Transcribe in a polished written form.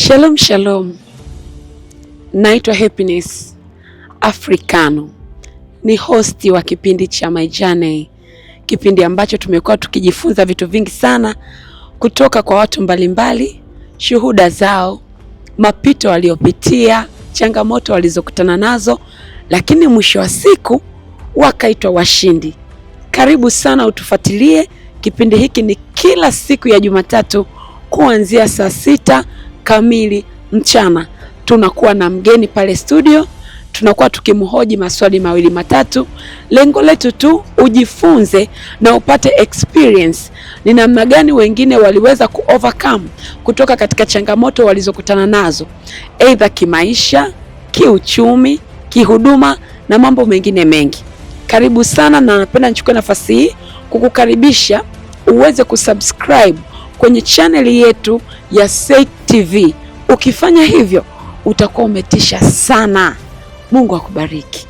Shalom shalom, naitwa Happiness Africano, ni hosti wa kipindi cha My Journey, kipindi ambacho tumekuwa tukijifunza vitu vingi sana kutoka kwa watu mbalimbali, shuhuda zao, mapito waliopitia, changamoto walizokutana nazo, lakini mwisho wa siku wakaitwa washindi. Karibu sana utufuatilie. Kipindi hiki ni kila siku ya Jumatatu kuanzia saa 6 kamili mchana. Tunakuwa na mgeni pale studio, tunakuwa tukimhoji maswali mawili matatu. Lengo letu tu ujifunze na upate experience ni namna gani wengine waliweza overcome kutoka katika changamoto walizokutana nazo, aidha kimaisha, kiuchumi, kihuduma na mambo mengine mengi. Karibu sana, na napenda nichukue nafasi hii kukukaribisha uweze kusubscribe kwenye channel yetu ya SEIC TV. Ukifanya hivyo utakuwa umetisha sana. Mungu akubariki.